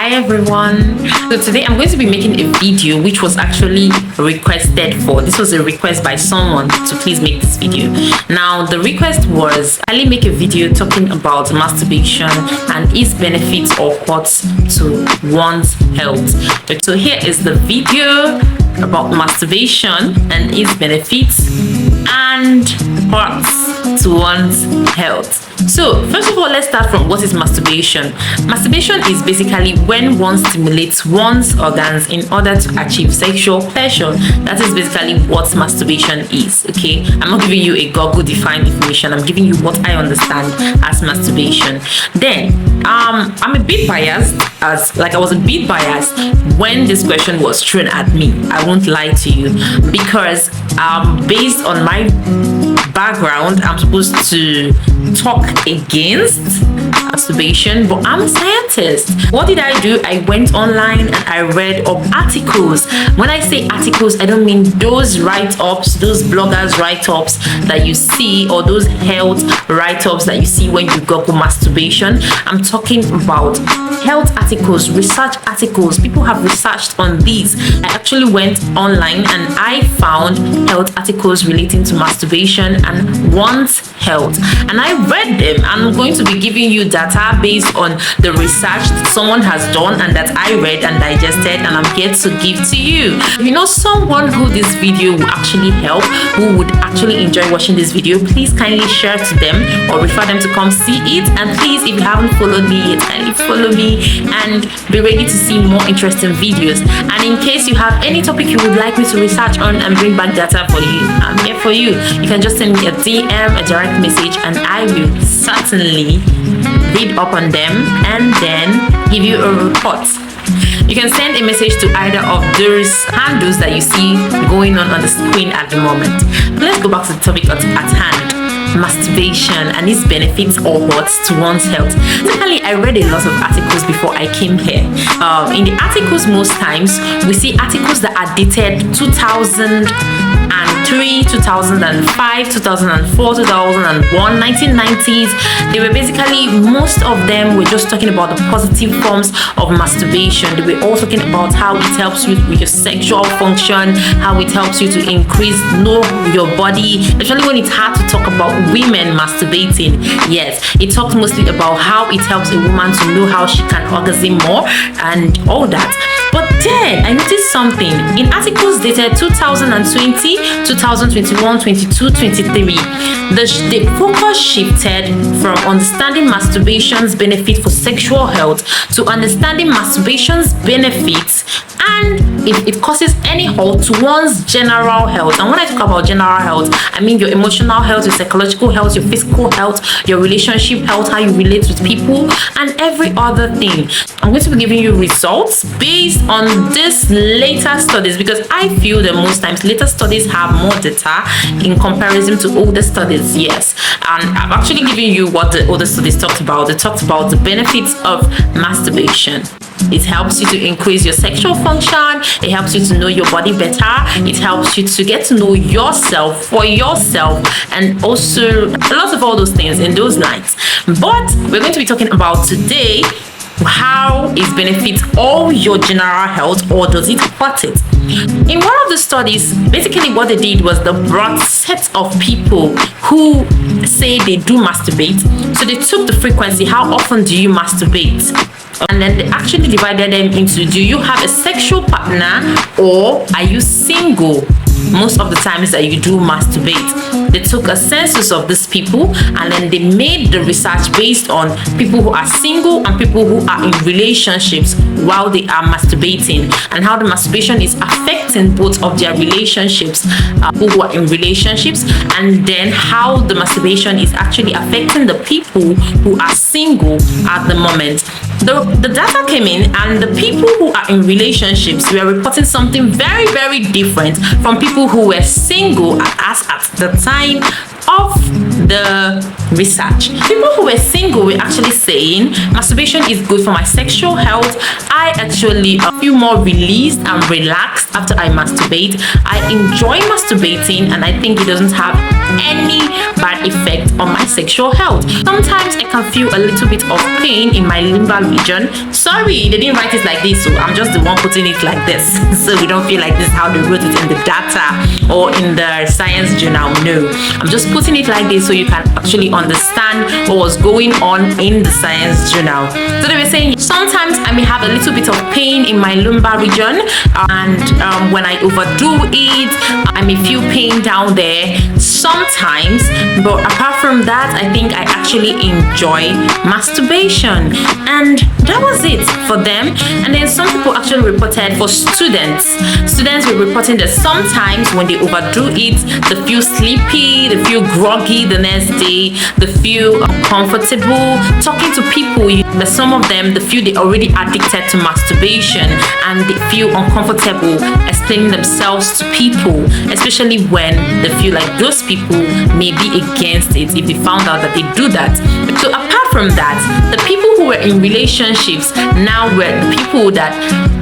Hi everyone. So today I'm going to be making a video which was actually requested for. This was a request by someone to please make this video. Now the request was I make a video talking about masturbation and its benefits or costs to one's health. So here is the video about masturbation and its benefits and costs to one's health. So first of all, let's start from what is masturbation. Masturbation is basically when one stimulates one's organs in order to achieve sexual pleasure. That is basically what masturbation is. Okay, I'm not giving you a Google defined information. I'm giving you what I understand as masturbation. Then I'm a bit biased, I was a bit biased when this question was thrown at me. I won't lie to you, because based on my background, I'm supposed to talk against masturbation, but I'm a scientist. What did I do? I went online and I read up articles. When I say articles, I don't mean those write-ups, those bloggers write-ups that you see, or those health write-ups that you see when you Google masturbation. I'm talking about health articles, research articles. People have researched on these. I actually went online and I found health articles relating to masturbation and one's health, and I read them. I'm going to be giving you data based on the research that someone has done and that I read and digested, and I'm here to give to you. If you know someone who this video will actually help, who would actually enjoy watching this video, please kindly share to them or refer them to come see it. And please, if you haven't followed me yet, kindly follow me and be ready to see more interesting videos. And in case you have any topic you would like me to research on and bring back data for you, I'm here for you. You can just send me a DM, a direct message, and I will certainly read up on them and then give you a report. You can send a message to either of those handles that you see going on the screen at the moment. But let's go back to the topic at hand. Masturbation and its benefits or costs to one's health. Typically, I read a lot of articles before I came here. In the articles, most times we see articles that are dated 2003, 2005, 2004, 2001, 1990s. They were basically, most of them were just talking about the positive forms of masturbation. They were all talking about how it helps you with your sexual function, how it helps you to know your body, especially when it's hard to talk about women masturbating. Yes, it talks mostly about how it helps a woman to know how she can orgasm more and all that. But then I noticed something in articles dated 2020, 2021, 22, 23. The focus shifted from understanding masturbation's benefit for sexual health to understanding masturbation's benefits and if it causes any harm to one's general health. And when I talk about general health, I mean your emotional health, your psychological health, your physical health, your relationship health, how you relate with people, and every other thing. I'm going to be giving you results based on these later studies, because I feel that most times later studies have more data in comparison to older studies. Yes, and I'm actually giving you what the older studies talked about. They talked about the benefits of masturbation. It helps you to increase your sexual function. It helps you to know your body better. It helps you to get to know yourself for yourself, and also a lot of all those things in those lines. But we're going to be talking about today how it benefits all your general health, or does it hurt it? In one of the studies, basically what they did was the broad set of people who say they do masturbate. So they took the frequency, how often do you masturbate? And then they actually divided them into, do you have a sexual partner or are you single? Most of the times that you do masturbate. They took a census of these people and then they made the research based on people who are single and people who are in relationships while they are masturbating, and how the masturbation is affecting both of their relationships, people who are in relationships, and then how the masturbation is actually affecting the people who are single at the moment. The data came in and the people who are in relationships were reporting something very, very different from people who were single at the time of the research. People who were single were actually saying masturbation is good for my sexual health. I actually feel more released and relaxed after I masturbate. I enjoy masturbating and I think it doesn't have any bad effect on my sexual health. Sometimes I can feel a little bit of pain in my lumbar region. Sorry, they didn't write it like this, so I'm just the one putting it like this. So we don't feel like this is how they wrote it in the data or in the science journal. No, I'm just putting it like this so you can actually understand what was going on in the science journal. So they were saying sometimes I may have a little bit of pain in my lumbar region, and when I overdo it, I may feel pain down there sometimes. But apart from that, I think I actually enjoy masturbation, and that was it for them. And then some people actually reported for students were reporting that sometimes when they overdo it, they feel sleepy, they feel groggy the next day, they feel uncomfortable talking to people. That some of them, they feel they're already addicted to masturbation, and they feel uncomfortable explaining themselves to people, especially when they feel like those people may be against it if they found out that they do that. So apart from that, the people who were in relationships now were the people that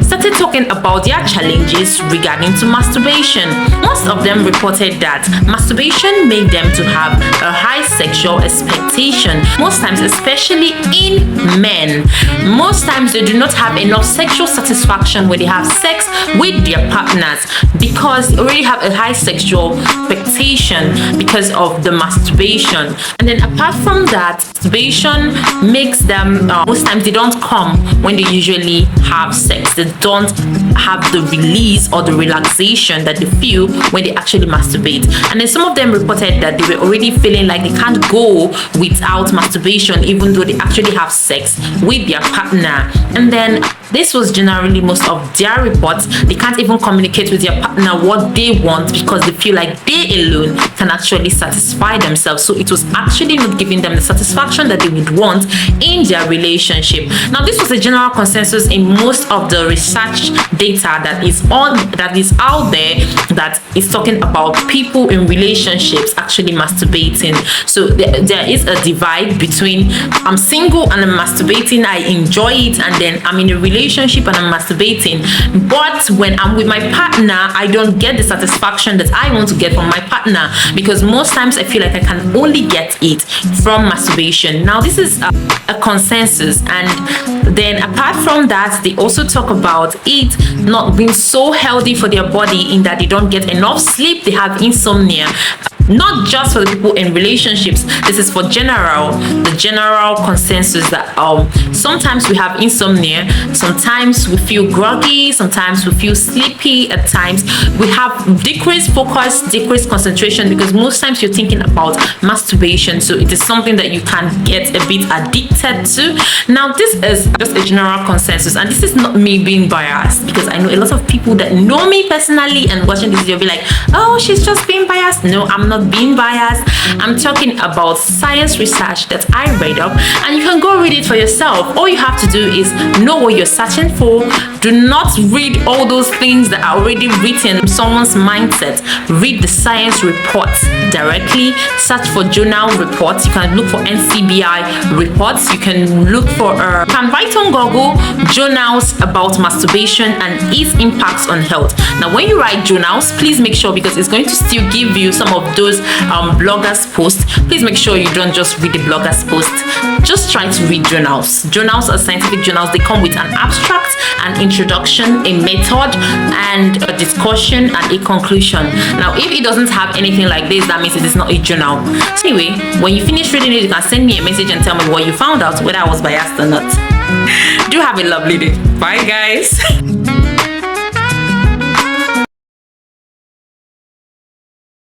started talking about their challenges regarding to masturbation. Most of them reported that masturbation made them to have a high sexual expectation. Most times, especially in men, most times they do not have enough sexual satisfaction when they have sex with their partners because they already have a high sexual expectation because of the masturbation. And then apart from that, masturbation makes them most times they don't come when they usually have sex. They don't have the release or the relaxation that they feel when they actually masturbate. And then some of them reported that they were already feeling like they can't go without masturbation even though they actually have sex with their partner. And then this was generally most of their reports. They can't even communicate with their partner what they want because they feel like they alone can actually satisfy themselves. So it was actually not giving them the satisfaction that they would want in their relationship. Now, this was a general consensus in most of the research data that is out there that is talking about people in relationships actually masturbating. So there is a divide between I'm single and I'm masturbating, I enjoy it, and then I'm in a relationship and I'm masturbating. But when I'm with my partner, I don't get the satisfaction that I want to get from my partner because most times I feel like I can only get it from masturbation. Now, this is a consensus. And then apart from that, they also talk about it not being so healthy for their body in that they don't get enough sleep, they have insomnia. Not just for the people in relationships, this is for the general consensus that sometimes we have insomnia, sometimes we feel groggy, sometimes we feel sleepy, at times we have decreased focus, decreased concentration because most times you're thinking about masturbation, so it is something that you can get a bit addicted to. Now, this is just a general consensus, and this is not me being biased because I know a lot of people that know me personally and watching this video be like, oh, she's just being biased. No, I'm not being biased. I'm talking about science research that I read up, and you can go read it for yourself. All you have to do is know what you're searching for. Do not read all those things that are already written in someone's mindset. Read the science reports directly. Search for journal reports. You can look for NCBI reports. You can look for you can write on Google journals about masturbation and its impacts on health. Now, when you write journals, please make sure, because it's going to still give you some of those bloggers posts, please make sure you don't just read the bloggers post. Just try to read journals. Journals are scientific journals. They come with an abstract, an introduction, a method, and a discussion and a conclusion. Now, if it doesn't have anything like this, that means it is not a journal. So anyway, when you finish reading it, you can send me a message and tell me what you found out, whether I was biased or not. Do have a lovely day. Bye, guys.